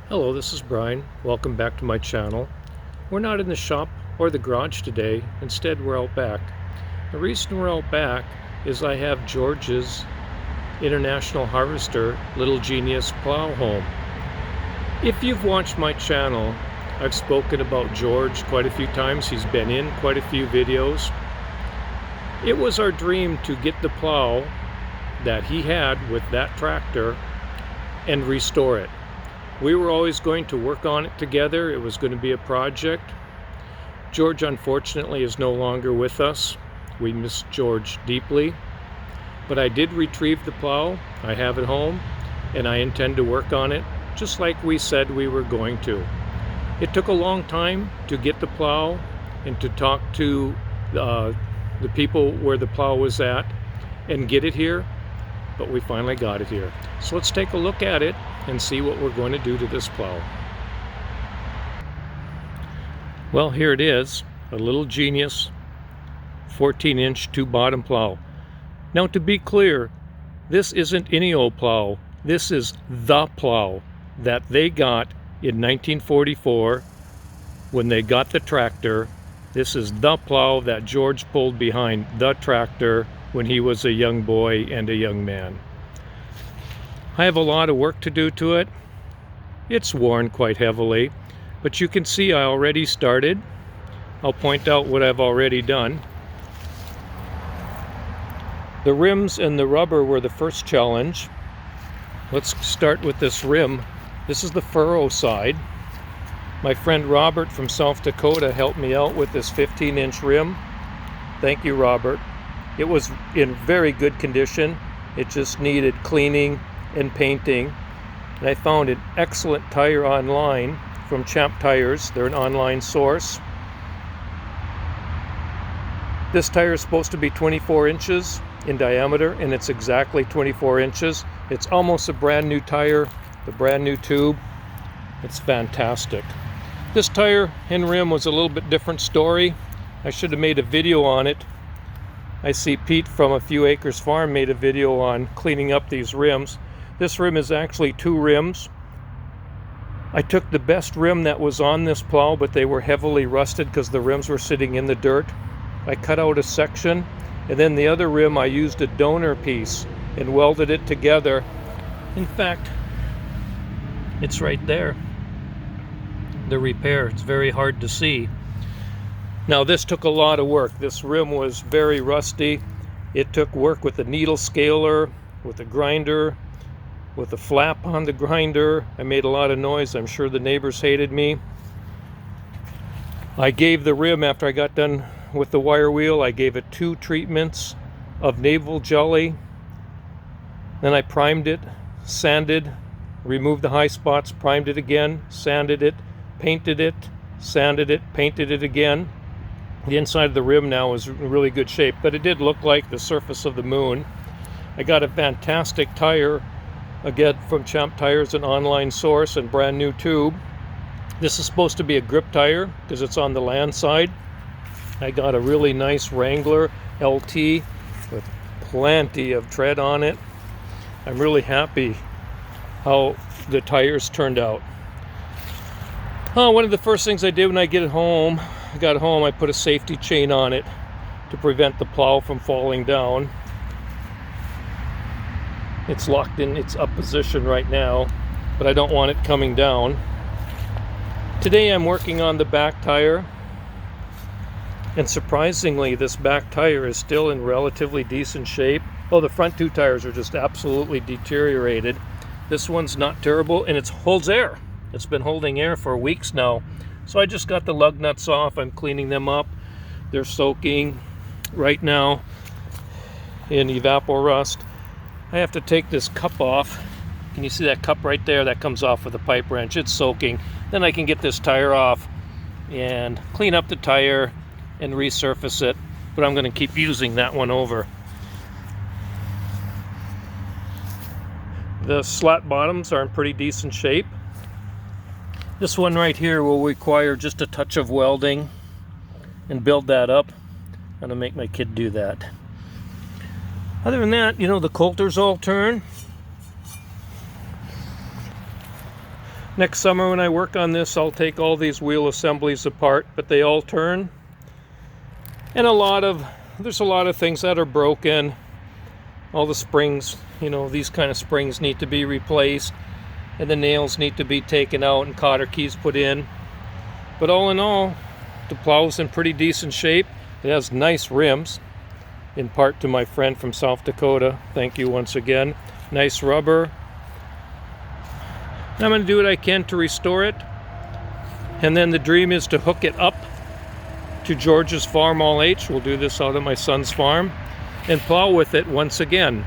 Hello, this is Brian. Welcome back to my channel. We're not in the shop or the garage today. Instead, we're out back. The reason we're out back is I have George's International Harvester Little Genius plow home. If you've watched my channel, I've spoken about George quite a few times. He's been in quite a few videos. It was our dream to get the plow that he had with that tractor and restore it. We were always going to work on it together. It was going to be a project. George, unfortunately, is no longer with us. We miss George deeply. But I did retrieve the plow. I have it home, and I intend to work on it just like we said we were going to. It took a long time to get the plow and to talk to the people where the plow was at and get it here, but we finally got it here. So let's take a look at it and see what we're going to do to this plow. Well, here it is, a Little Genius 14-inch two-bottom plow. Now, to be clear, this isn't any old plow. This is the plow that they got in 1944 when they got the tractor. This is the plow that George pulled behind the tractor when he was a young boy and a young man. I have a lot of work to do to it. It's worn quite heavily, but you can see I already started. I'll point out what I've already done. The rims and the rubber were the first challenge. Let's start with this rim. This is the furrow side. My friend Robert from South Dakota helped me out with this 15-inch rim. Thank you, Robert. It was in very good condition. It just needed cleaning and painting. And I found an excellent tire online from Champ Tires. They're an online source. This tire is supposed to be 24 inches in diameter, and it's exactly 24 inches. It's almost a brand new tire, the brand new tube. It's fantastic. This tire and rim was a little bit different story. I should have made a video on it. I see Pete from A Few Acres Farm made a video on cleaning up these rims. This rim is actually two rims. I took the best rim that was on this plow, but they were heavily rusted because the rims were sitting in the dirt. I cut out a section, and then the other rim I used a donor piece and welded it together. In fact, it's right there, the repair. It's very hard to see. Now, this took a lot of work. This rim was very rusty. It took work with the needle scaler, with the grinder, with the flap on the grinder. I made a lot of noise. I'm sure the neighbors hated me. I gave the rim, after I got done with the wire wheel, I gave it 2 treatments of navel jelly. Then I primed it, sanded, removed the high spots, primed it again, sanded it, painted it, sanded it, painted it again. The inside of the rim now is in really good shape, but it did look like the surface of the moon. I got a fantastic tire, again from Champ Tires, an online source, and brand new tube. This is supposed to be a grip tire because it's on the land side. I got a really nice Wrangler LT with plenty of tread on it. I'm really happy how the tires turned out. One of the first things I did when I got home, I put a safety chain on it to prevent the plow from falling down. It's locked in its up position right now, but I don't want it coming down. Today I'm working on the back tire, and surprisingly this back tire is still in relatively decent shape. Oh, the front 2 tires are just absolutely deteriorated. This one's not terrible, and it holds air. It's been holding air for weeks now. So I just got the lug nuts off. I'm cleaning them up. They're soaking right now in evaporust. I have to take this cup off. Can you see that cup right there? That comes off with a pipe wrench. It's soaking. Then I can get this tire off and clean up the tire and resurface it. But I'm going to keep using that one over. The slat bottoms are in pretty decent shape. This one right here will require just a touch of welding and build that up. I'm going to make my kid do that. Other than that, the coulters all turn. Next summer when I work on this, I'll take all these wheel assemblies apart, but they all turn. And there's a lot of things that are broken. All the springs, you know, these kind of springs need to be replaced, and the nails need to be taken out and cotter keys put in. But all in all, the plow's in pretty decent shape. It has nice rims, in part to my friend from South Dakota. Thank you once again. Nice rubber. I'm going to do what I can to restore it. And then the dream is to hook it up to George's farm all H. We'll do this out at my son's farm and plow with it once again.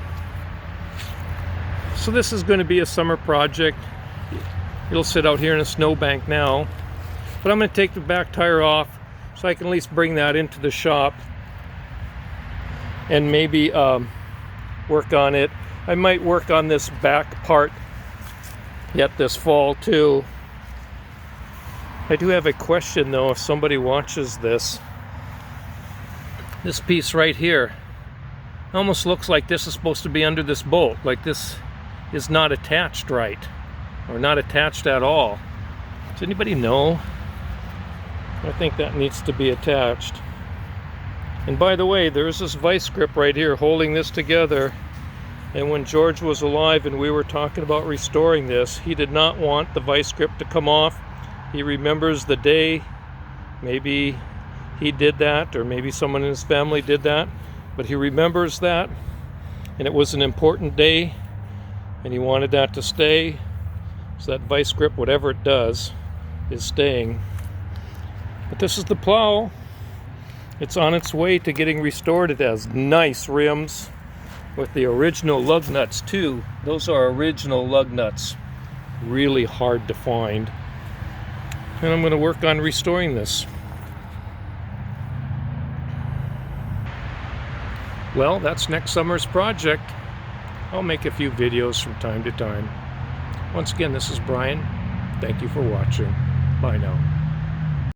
So this is going to be a summer project. It'll sit out here in a snowbank now. But I'm going to take the back tire off so I can at least bring that into the shop and maybe work on it. I might work on this back part yet this fall too. I do have a question though, if somebody watches this. This piece right here almost looks like this is supposed to be under this bolt, like this is not attached right, or not attached at all. Does anybody know? I think that needs to be attached. And by the way, there's this vice grip right here holding this together. And when George was alive and we were talking about restoring this, he did not want the vice grip to come off. He remembers the day, maybe he did that, or maybe someone in his family did that, but he remembers that, and it was an important day, and he wanted that to stay. So that vice grip, whatever it does, is staying. But this is the plow. It's on its way to getting restored. It has nice rims with the original lug nuts too. Those are original lug nuts. Really hard to find. And I'm going to work on restoring this. Well, that's next summer's project. I'll make a few videos from time to time. Once again, this is Brian. Thank you for watching. Bye now.